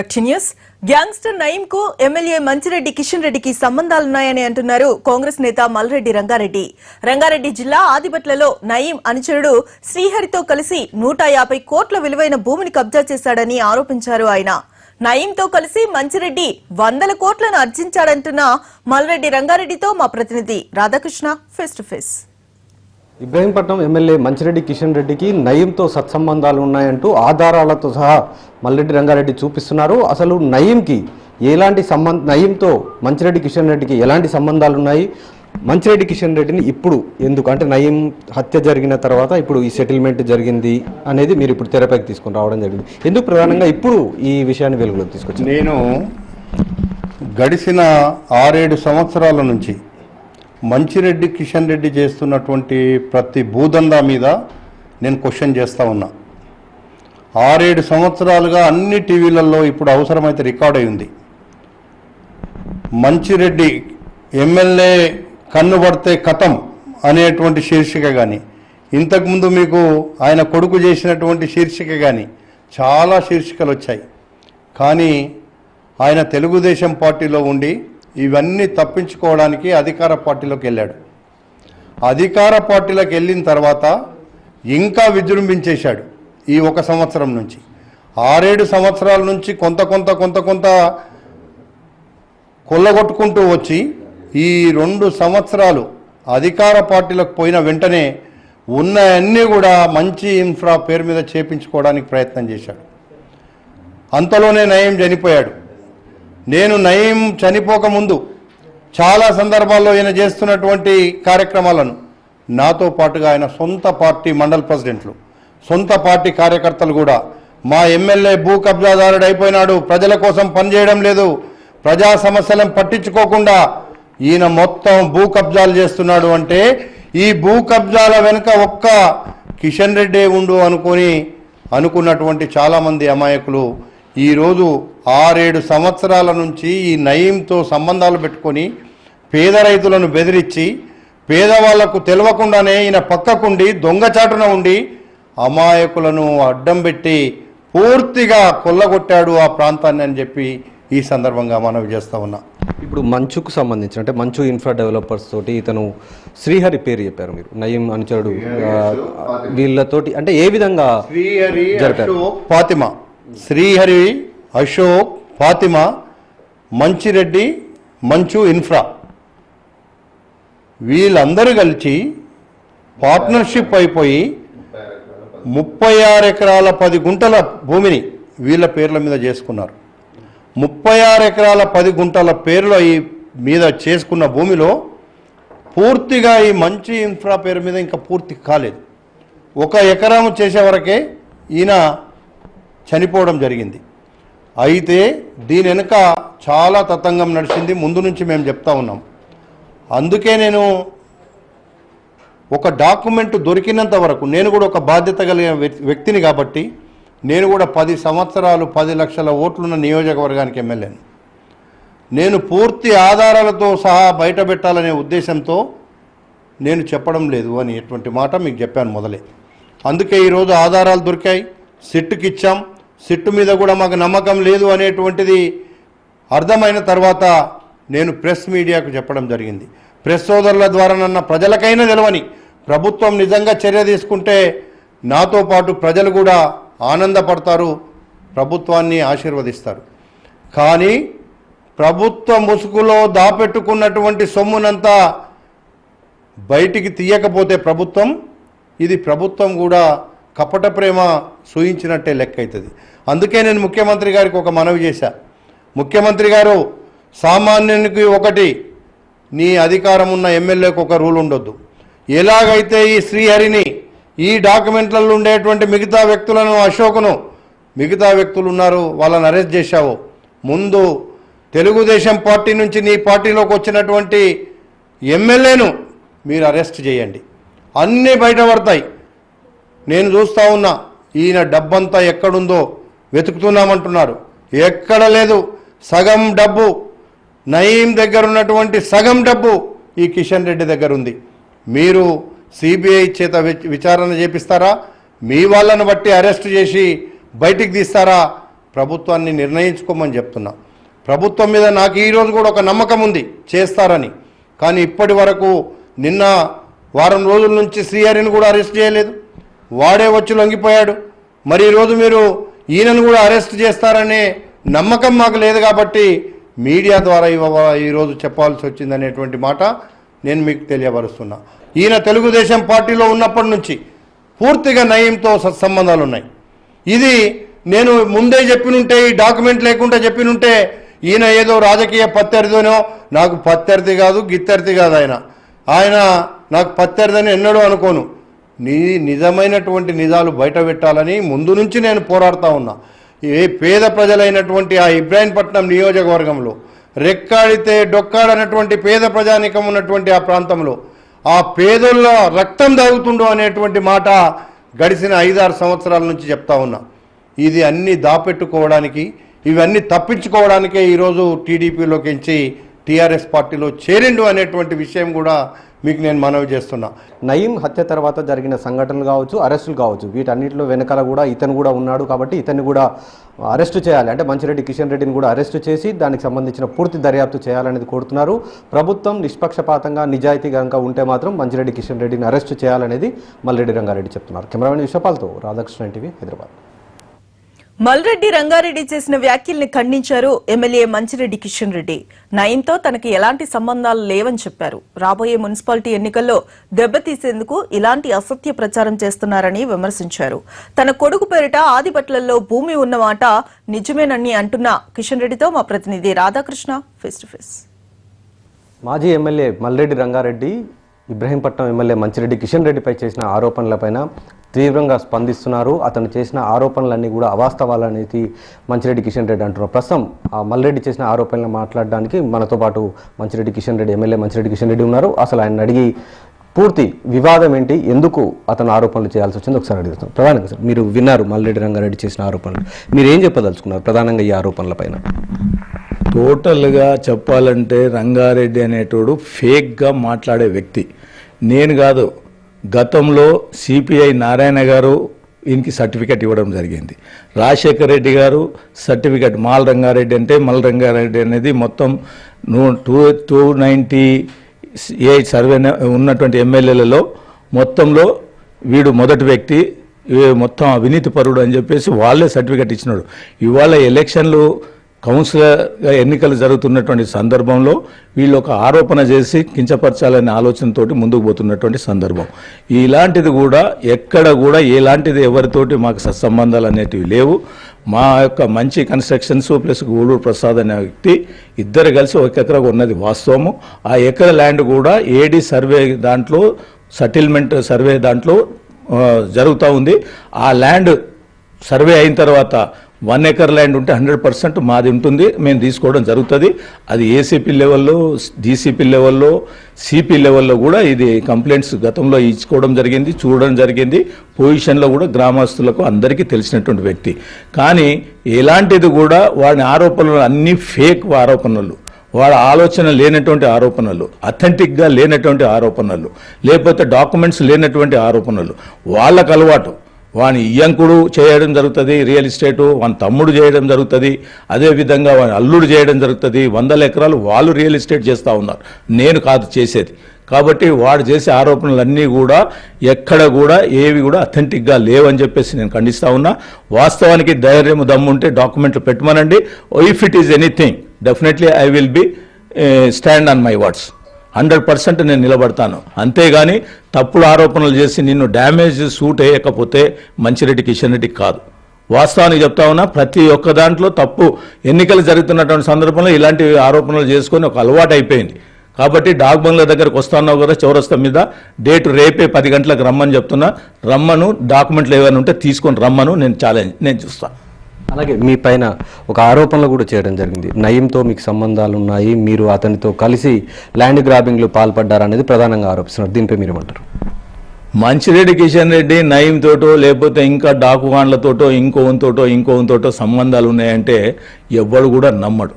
News gangster Nayeem కు MLA Manchireddy Kishan రెడ్డికి సంబంధాలున్నాయని అంటున్నారు కాంగ్రెస్ నేత మల్రెడ్డి రంగారెడ్డి. రంగారెడ్డి జిల్లా ఆదిబట్లలో నయీం అనుచరుడు శ్రీహరితో కలిసి 150 కోట్ల విలువైన భూమిని కబ్జా చేశాడని ఆరోపించారు ఆయన. నయీంతో కలిసి మంచిరెడ్డి 100 కోట్లను అర్జించాడంటున్న మల్రెడ్డి రంగారెడ్డితో మా ప్రతినిధి Radhakrishna face to face. Ibrahimpatnam MLA Manchireddy Kishan రెడ్డికి నయీంతో సత్సంబంధాలు ఉన్నాయంటూ ఆధారాలతో సహా మల్రెడ్డి రంగారెడ్డి చూపిస్తున్నారు. అసలు నయీంకి ఎలాంటి నయీంతో మంచిరెడ్డి కిషన్ రెడ్డికి ఎలాంటి సంబంధాలు ఉన్నాయి, మంచిరెడ్డి కిషన్ రెడ్డిని ఇప్పుడు ఎందుకు అంటే నయీం హత్య జరిగిన తర్వాత ఇప్పుడు ఈ సెటిల్మెంట్ జరిగింది అనేది మీరు ఇప్పుడు తెరపైకి తీసుకొని రావడం జరిగింది. ఎందుకు ప్రధానంగా ఇప్పుడు ఈ విషయాన్ని వెలుగులోకి తీసుకొచ్చి? నేను గడిచిన 6-7 సంవత్సరాల నుంచి మంచిరెడ్డి కిషన్ రెడ్డి చేస్తున్నటువంటి ప్రతి భూదందా మీద నేను క్వశ్చన్ చేస్తూ ఉన్నా. 6-7 సంవత్సరాలుగా అన్ని టీవీలలో ఇప్పుడు అవసరమైతే రికార్డ్ అయి ఉంది. మంచిరెడ్డి ఎమ్మెల్యే కన్ను పడితే కథం అనేటువంటి శీర్షిక కానీ, ఇంతకుముందు మీకు ఆయన కొడుకు చేసినటువంటి శీర్షిక కానీ చాలా శీర్షికలు వచ్చాయి. కానీ ఆయన తెలుగుదేశం పార్టీలో ఉండి ఇవన్నీ తప్పించుకోవడానికి అధికార పార్టీలోకి వెళ్ళాడు. అధికార పార్టీలోకి వెళ్ళిన తర్వాత ఇంకా విజృంభించేశాడు. ఈ 1 సంవత్సరం నుంచి 6-7 సంవత్సరాల నుంచి కొంత కొల్లగొట్టుకుంటూ వచ్చి ఈ 2 సంవత్సరాలు అధికార పార్టీలకు పోయిన వెంటనే ఉన్న అన్నీ కూడా మంచి ఇన్ఫ్రా పేరు మీద చేపించుకోవడానికి ప్రయత్నం చేశాడు. అంతలోనే నయీం చనిపోయాడు. నేను నయీం చనిపోకముందు చాలా సందర్భాల్లో ఈయన చేస్తున్నటువంటి కార్యక్రమాలను నాతో పాటుగా ఆయన సొంత పార్టీ మండల్ ప్రెసిడెంట్లు, సొంత పార్టీ కార్యకర్తలు కూడా మా ఎమ్మెల్యే భూ కబ్జాదారుడు అయిపోయినాడు, ప్రజల కోసం పనిచేయడం లేదు, ప్రజా సమస్యలను పట్టించుకోకుండా ఈయన మొత్తం భూ కబ్జాలు చేస్తున్నాడు అంటే ఈ భూ కబ్జాల వెనుక ఒక్క కిషన్ రెడ్డి ఉండు అనుకున్నటువంటి చాలామంది అమాయకులు ఈరోజు 6-7 సంవత్సరాల నుంచి ఈ నయీంతో సంబంధాలు పెట్టుకొని పేద రైతులను బెదిరించి పేదవాళ్లకు తెలియకుండానే ఈయన పక్కకుండి దొంగచాటున ఉండి అమాయకులను అడ్డం పెట్టి పూర్తిగా కొల్లగొట్టాడు ఆ ప్రాంతాన్ని అని చెప్పి ఈ సందర్భంగా మనవి చేస్తా ఉన్నా. ఇప్పుడు మంచుకు సంబంధించిన అంటే మంచు ఇన్ఫ్రా డెవలపర్స్ తోటి ఇతను శ్రీహరి పేరు చెప్పారు మీరు, నయీం అనుచరుడు వీళ్ళతోటి అంటే ఏ విధంగా శ్రీహరి అశోక్ ఫాతిమా మంచిరెడ్డి మంచు ఇన్ఫ్రా వీళ్ళందరూ కలిసి పార్ట్నర్షిప్ అయిపోయి 36 ఎకరాల 10 గుంటల భూమిని వీళ్ళ పేర్ల మీద చేసుకున్నారు. 36 ఎకరాల 10 గుంటల పేర్ల ఈ మీద చేసుకున్న భూమిలో పూర్తిగా ఈ మంచి ఇన్ఫ్రా పేరు మీద ఇంకా పూర్తి కాలేదు. 1 ఎకరం చేసే వరకే ఈయన చనిపోవడం జరిగింది. అయితే దీని వెనుక చాలా తతంగం నడిచింది, ముందు నుంచి మేము చెప్తా ఉన్నాం. అందుకే నేను ఒక డాక్యుమెంట్ దొరికినంత వరకు నేను కూడా ఒక బాధ్యత కలిగిన వ్యక్తిని కాబట్టి నేను కూడా 10 సంవత్సరాలు 10 లక్షల ఓట్లున్న నియోజకవర్గానికి ఎమ్మెల్యేను. నేను పూర్తి ఆధారాలతో సహా బయట పెట్టాలనే ఉద్దేశంతో నేను చెప్పడం లేదు అని ఎటువంటి మాట మీకు చెప్పాను మొదలే. అందుకే ఈరోజు ఆధారాలు దొరికాయి, సిట్టుకి ఇచ్చాం. సిట్టు మీద కూడా మాకు నమ్మకం లేదు అనేటువంటిది అర్థమైన తర్వాత నేను ప్రెస్ మీడియాకు చెప్పడం జరిగింది. ప్రెస్ సోదరుల ద్వారా నన్న ప్రజలకైనా తెలవని ప్రభుత్వం నిజంగా చర్య తీసుకుంటే నాతో పాటు ప్రజలు కూడా ఆనందపడతారు, ప్రభుత్వాన్ని ఆశీర్వదిస్తారు. కానీ ప్రభుత్వ ముసుగులో దాపెట్టుకున్నటువంటి సొమ్మునంతా బయటికి తీయకపోతే ఇది ప్రభుత్వం కూడా కపట ప్రేమ సూయించినట్టే లెక్క అవుతుంది. అందుకే నేను ముఖ్యమంత్రి గారికి ఒక మనవి చేశా. ముఖ్యమంత్రి గారు, సామాన్యునికి ఒకటి, నీ అధికారం ఉన్న ఎమ్మెల్యేకు ఒక రూల్ ఉండొద్దు. ఎలాగైతే ఈ శ్రీహరిని ఈ డాక్యుమెంట్లలో ఉండేటువంటి మిగతా వ్యక్తులను, అశోక్ను మిగతా వ్యక్తులు ఉన్నారు వాళ్ళని అరెస్ట్ చేశావు, ముందు తెలుగుదేశం పార్టీ నుంచి నీ పార్టీలోకి వచ్చినటువంటి ఎమ్మెల్యేను మీరు అరెస్ట్ చేయండి, అన్నీ బయటపడతాయి. నేను చూస్తూ ఉన్నా, ఈయన డబ్బంతా ఎక్కడుందో వెతుకుతున్నామంటున్నారు, ఎక్కడ లేదు. సగం డబ్బు నయీం దగ్గర ఉన్నటువంటి సగం డబ్బు ఈ కిషన్ రెడ్డి దగ్గర ఉంది. మీరు సిబిఐ చేత విచారణ చేపిస్తారా, మీ వాళ్ళను బట్టి అరెస్ట్ చేసి బయటికి తీస్తారా ప్రభుత్వాన్ని నిర్ణయించుకోమని చెప్తున్నా. ప్రభుత్వం మీద నాకు ఈరోజు కూడా ఒక నమ్మకం ఉంది, చేస్తారని. కానీ ఇప్పటి వరకు నిన్న వారం రోజుల నుంచి శ్రీహరిని కూడా అరెస్ట్ చేయలేదు, వాడే వచ్చి లొంగిపోయాడు. మరి ఈరోజు మీరు ఈయనను కూడా అరెస్ట్ చేస్తారనే నమ్మకం మాకు లేదు. కాబట్టి మీడియా ద్వారా ఈరోజు చెప్పాల్సి వచ్చిందనేటువంటి మాట నేను మీకు తెలియపరుస్తున్నా. ఈయన తెలుగుదేశం పార్టీలో ఉన్నప్పటి నుంచి పూర్తిగా నయీంతో సత్సంబంధాలు ఉన్నాయి. ఇది నేను ముందే చెప్పినుంటే, ఈ డాక్యుమెంట్ లేకుండా చెప్పినుంటే ఈయన ఏదో రాజకీయ ప్రత్యర్థినో, నాకు ప్రత్యర్థి కాదు గిత్తర్థి కాదు ఆయన నాకు ప్రత్యర్థిని ఎన్నడూ అనుకోను. నిజమైనటువంటి నిజాలు బయట పెట్టాలని ముందు నుంచి నేను పోరాడుతూ ఉన్నా. ఏ పేద ప్రజలైనటువంటి ఆ ఇబ్రాహీంపట్నం నియోజకవర్గంలో రెక్కాడితే డొక్కాడనటువంటి పేద ప్రజానికం ఉన్నటువంటి ఆ ప్రాంతంలో ఆ పేదోళ్ళ రక్తం దాగుతుండో అనేటువంటి మాట గడిచిన 5-6 సంవత్సరాల నుంచి చెప్తా ఉన్నా. ఇది అన్నీ దాపెట్టుకోవడానికి, ఇవన్నీ తప్పించుకోవడానికే ఈరోజు టీడీపీలోకించి టీఆర్ఎస్ పార్టీలో చేరిండు అనేటువంటి విషయం కూడా మీకు నేను మనవి చేస్తున్నా. నయీం హత్య తర్వాత జరిగిన సంఘటనలు కావచ్చు, అరెస్టులు కావచ్చు, వీటన్నిటిలో వెనకాల కూడా ఇతను కూడా ఉన్నాడు. కాబట్టి ఇతన్ని కూడా అరెస్టు చేయాలి, అంటే మంచిరెడ్డి కిషన్ రెడ్డిని కూడా అరెస్టు చేసి దానికి సంబంధించిన పూర్తి దర్యాప్తు చేయాలనేది కోరుతున్నారు. ప్రభుత్వం నిష్పక్షపాతంగా నిజాయితీగా ఉంటే మాత్రం మంచిరెడ్డి కిషన్ రెడ్డిని అరెస్టు చేయాలనేది మల్రెడ్డి రంగారెడ్డి చెప్తున్నారు. కెమెరామెన్ విశ్వపాల్తో రాధాకృష్ణ టీవీ, హైదరాబాద్. మల్రెడ్డి రంగారెడ్డి చేసిన వ్యాఖ్యల్ని ఖండించారు ఎమ్మెల్యే మంచిరెడ్డి కిషన్ రెడ్డి. నయీంతో తనకి ఎలాంటి సంబంధాలు లేవని చెప్పారు. రాబోయే మున్సిపాలిటీ ఎన్నికల్లో దెబ్బతీసేందుకు ఇలాంటి అసత్య ప్రచారం చేస్తున్నారని విమర్శించారు. తన కొడుకు పేరిట ఆదిబట్లలో భూమి ఉన్నమాట నిజమేనని అంటున్న కిషన్ రెడ్డితో మా ప్రతినిధి రాధాకృష్ణ ఫేస్ టు ఫేస్. మాజీ ఎమ్మెల్యే మల్రెడ్డి రంగారెడ్డి ఇబ్రహీంపట్నం ఎమ్మెల్యే మంచిరెడ్డి కిషన్ రెడ్డిపై చేసిన ఆరోపణలపైన తీవ్రంగా స్పందిస్తున్నారు. అతను చేసిన ఆరోపణలన్నీ కూడా అవాస్తవాలనేది మంచిరెడ్డి కిషన్ రెడ్డి అంటున్నారు. ప్రస్తుతం ఆ మల్రెడ్డి చేసిన ఆరోపణలు మాట్లాడడానికి మనతో పాటు మంచిరెడ్డి కిషన్ రెడ్డి, ఎమ్మెల్యే మంచిరెడ్డి కిషన్ రెడ్డి ఉన్నారు. అసలు ఆయన అడిగి పూర్తి వివాదం ఏంటి, ఎందుకు అతను ఆరోపణలు చేయాల్సి వచ్చింది ఒకసారి అడుగుతాం. ప్రధానంగా సార్, మీరు విన్నారు మల్రెడ్డి రంగారెడ్డి చేసిన ఆరోపణలు, మీరు ఏం చెప్పదలుచుకున్నారు ప్రధానంగా ఈ ఆరోపణల పైన? టోటల్గా చెప్పాలంటే రంగారెడ్డి అనేటోడు ఫేక్గా మాట్లాడే వ్యక్తి. నేను కాదు, గతంలో సిపిఐ నారాయణ గారు ఈయనకి సర్టిఫికెట్ ఇవ్వడం జరిగింది. రాజశేఖర రెడ్డి గారు సర్టిఫికెట్, మాల్ రంగారెడ్డి అంటే మల్ రంగారెడ్డి అనేది మొత్తం 298 సర్వే ఉన్నటువంటి ఎమ్మెల్యేలలో మొత్తంలో వీడు మొదటి వ్యక్తి, మొత్తం అవినీతి పరుడు అని చెప్పేసి వాళ్ళే సర్టిఫికెట్ ఇచ్చినాడు. ఇవాళ ఎలక్షన్లు కౌన్సిలర్గా ఎన్నికలు జరుగుతున్నటువంటి సందర్భంలో వీళ్ళు ఒక ఆరోపణ చేసి కించపరచాలనే ఆలోచనతోటి ముందుకు పోతున్నటువంటి సందర్భం. ఇలాంటిది కూడా ఎక్కడ కూడా ఎలాంటిది ఎవరితోటి మాకు సత్సంబంధాలు అనేటివి లేవు. మా యొక్క మంచి కన్స్ట్రక్షన్స్ ప్లస్ గూడూరు ప్రసాద్ అనే వ్యక్తి ఇద్దరు కలిసి ఒక ఎకరా ఉన్నది వాస్తవము. ఆ ఎకర ల్యాండ్ కూడా ఏడీ సర్వే దాంట్లో సెటిల్మెంట్ సర్వే దాంట్లో జరుగుతూ ఉంది. ఆ ల్యాండ్ సర్వే అయిన తర్వాత 1 ఎకర్ ల్యాండ్ ఉంటే 100% మాది ఉంటుంది, మేము తీసుకోవడం జరుగుతుంది. అది ఏసీపీ లెవెల్లో, డీసీపీ లెవెల్లో, సిపి లెవెల్లో కూడా ఇది కంప్లైంట్స్ గతంలో ఇచ్చుకోవడం జరిగింది, చూడడం జరిగింది. పొజిషన్లో కూడా గ్రామస్తులకు అందరికీ తెలిసినటువంటి వ్యక్తి. కానీ ఎలాంటిది కూడా వాడి ఆరోపణలు అన్నీ ఫేక్ ఆరోపణలు, వాళ్ళ ఆలోచన లేనటువంటి ఆరోపణలు, అథెంటిక్గా లేనటువంటి ఆరోపణలు, లేకపోతే డాక్యుమెంట్స్ లేనటువంటి ఆరోపణలు. వాళ్ళకు అలవాటు, వాని ఇయ్యంకుడు చేయడం జరుగుతుంది రియల్ ఎస్టేటు, వాని తమ్ముడు చేయడం జరుగుతుంది, అదేవిధంగా వాని అల్లుడు చేయడం జరుగుతుంది. 100 ఎకరాలు వాళ్ళు రియల్ ఎస్టేట్ చేస్తూ ఉన్నారు, నేను కాదు చేసేది. కాబట్టి వాడు చేసే ఆరోపణలన్నీ కూడా ఎక్కడ కూడా ఏవి కూడా అథెంటిక్గా లేవని చెప్పేసి నేను ఖండిస్తూ ఉన్నా. వాస్తవానికి ధైర్యం దమ్ముంటే డాక్యుమెంట్లు పెట్టమనండి. If it is anything definitely I will be stand on my words. 100% నేను నిలబడతాను. అంతేగాని తప్పుడు ఆరోపణలు చేసి నిన్ను డ్యామేజ్ సూట్ అయ్యకపోతే మంచిరెడ్డి కిషన్ రెడ్డికి కాదు. వాస్తవానికి చెప్తా ఉన్నా, ప్రతి ఒక్క దాంట్లో తప్పు. ఎన్నికలు జరుగుతున్నటువంటి సందర్భంలో ఇలాంటి ఆరోపణలు చేసుకొని ఒక అలవాటు అయిపోయింది. కాబట్టి డాక్ బంగ్లా దగ్గరకు వస్తున్నావు కదా, చౌరస్తా మీద డేట్ రేపే 10 గంటలకు రమ్మని చెప్తున్నా. రమ్మను, డాక్యుమెంట్లు ఏమైనా ఉంటే తీసుకొని రమ్మను, నేను చూస్తాను. అలాగే మీ పైన ఒక ఆరోపణలు కూడా చేయడం జరిగింది. నయీంతో మీకు సంబంధాలు ఉన్నాయి, మీరు అతనితో కలిసి ల్యాండ్ గ్రాబింగ్లో పాల్పడ్డారనేది ప్రధానంగా ఆరోపిస్తున్నారు. దీనిపై మీరు ఏమంటారు? మంచిరెడ్డి కిషన్ రెడ్డి నయీంతోటో లేకపోతే ఇంకా డాకుగాండ్లతోటో ఇంకోతోటో సంబంధాలు ఉన్నాయంటే ఎవ్వడు కూడా నమ్మడు.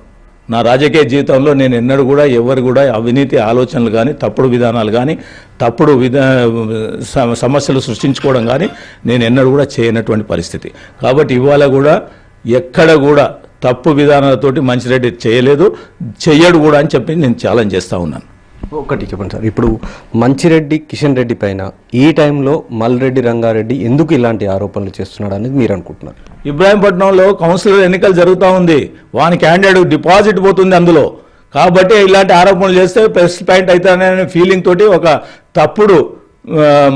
నా రాజకీయ జీవితంలో నేను ఎన్నడూ కూడా ఎవరు కూడా అవినీతి ఆలోచనలు కానీ, తప్పుడు విధానాలు కానీ, తప్పుడు సమస్యలు సృష్టించుకోవడం కానీ నేను ఎన్నడూ కూడా చేయనటువంటి పరిస్థితి. కాబట్టి ఇవాళ కూడా ఎక్కడ కూడా తప్పు విధానాలతోటి మంచిరెడ్డి చేయలేదు, చెయ్యడు కూడా అని చెప్పి నేను ఛాలెంజ్ చేస్తూ ఉన్నాను. ఒకటి చెప్పండి సార్, ఇప్పుడు మంచిరెడ్డి కిషన్ రెడ్డి పైన ఈ టైంలో మల్రెడ్డి రంగారెడ్డి ఎందుకు ఇలాంటి ఆరోపణలు చేస్తున్నాడు అనేది మీరు అనుకుంటున్నారు? ఇబ్రాహీంపట్నంలో కౌన్సిలర్ ఎన్నికలు జరుగుతూ ఉంది, వాని క్యాండిడేట్ డిపాజిట్ పోతుంది అందులో, కాబట్టి ఇలాంటి ఆరోపణలు చేస్తే ప్రెస్ పాయింట్ అవుతాననే ఫీలింగ్ తోటి ఒక తప్పుడు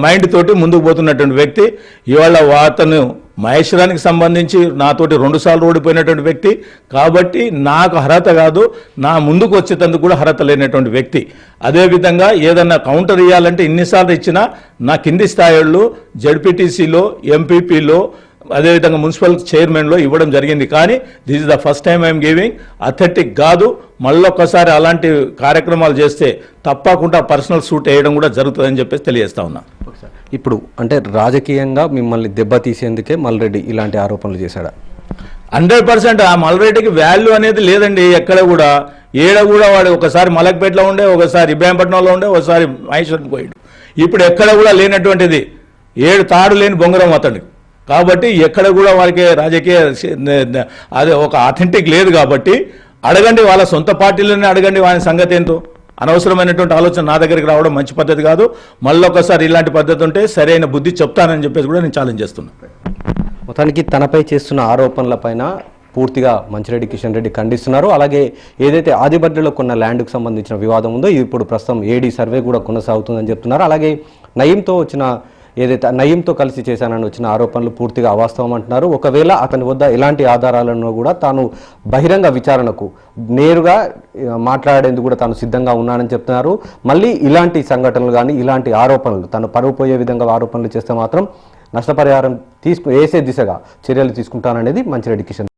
మైండ్ తోటి ముందుకు పోతున్నటువంటి వ్యక్తి. ఇవాళ అతను మహేశ్వరానికి సంబంధించి నాతోటి 2 సార్లు ఓడిపోయినటువంటి వ్యక్తి, కాబట్టి నాకు అర్హత కాదు, నా ముందుకు వచ్చేటందుకు కూడా అర్హత లేనటువంటి వ్యక్తి. అదేవిధంగా ఏదన్నా కౌంటర్ ఇవ్వాలంటే ఇన్నిసార్లు ఇచ్చినా నా కింది స్థాయిల్లో జడ్పీటీసీలో, ఎంపీపీలో, అదేవిధంగా మున్సిపల్ చైర్మన్లో ఇవ్వడం జరిగింది. కానీ this is the first time I'm giving, authentic కాదు. మళ్ళొక్కసారి అలాంటి కార్యక్రమాలు చేస్తే తప్పకుండా పర్సనల్ సూట్ వేయడం కూడా జరుగుతుందని చెప్పేసి తెలియజేస్తా ఉన్నా. ఇప్పుడు అంటే రాజకీయంగా మిమ్మల్ని దెబ్బతీసేందుకే మల్రెడ్డి ఇలాంటి ఆరోపణలు చేశాడా? 100% ఆ మల్రెడ్డికి వాల్యూ అనేది లేదండి ఎక్కడ కూడా. ఏడ కూడా వాడు ఒకసారి మలక్పేటలో ఉండే, ఒకసారి ఇబ్రాహీంపట్నంలో ఉండే, ఒకసారి మహేశ్వరం పోయాడు. ఇప్పుడు ఎక్కడ కూడా లేనటువంటిది 7 తాడు లేని బొంగరం అతడు. కాబట్టి ఎక్కడ కూడా వారికి రాజకీయ అదే ఒక అథెంటిక్ లేదు. కాబట్టి అడగండి, వాళ్ళ సొంత పార్టీలోనే అడగండి వాని సంగతి ఏంటో. అనవసరమైనటువంటి ఆలోచన నా దగ్గరికి రావడం మంచి పద్ధతి కాదు. మళ్ళొకసారి ఇలాంటి పద్ధతి ఉంటే సరైన బుద్ధి చెప్తానని చెప్పేసి కూడా నేను ఛాలెంజ్ చేస్తున్నాను. మొత్తానికి తనపై చేస్తున్న ఆరోపణలపైన పూర్తిగా మంచిరెడ్డి కిషన్ రెడ్డి ఖండిస్తున్నారు. అలాగే ఏదైతే ఆదిబడ్డలో కొన్న ల్యాండ్కు సంబంధించిన వివాదం ఉందో ఇప్పుడు ప్రస్తుతం ఏడీ సర్వే కూడా కొనసాగుతుందని చెప్తున్నారు. అలాగే నయీంతో కలిసి చేశానని వచ్చిన ఆరోపణలు పూర్తిగా అవాస్తవం అంటున్నారు. ఒకవేళ అతని వద్ద ఎలాంటి ఆధారాలను కూడా తాను బహిరంగ విచారణకు నేరుగా మాట్లాడేందుకు కూడా తాను సిద్ధంగా ఉన్నానని చెప్తున్నారు. మళ్ళీ ఇలాంటి సంఘటనలు కానీ ఇలాంటి ఆరోపణలు తను పరువు పోయే విధంగా ఆరోపణలు చేస్తే మాత్రం నష్టపరిహారం వేసే దిశగా చర్యలు తీసుకుంటాననేది మంచిరెడ్డి కిషన్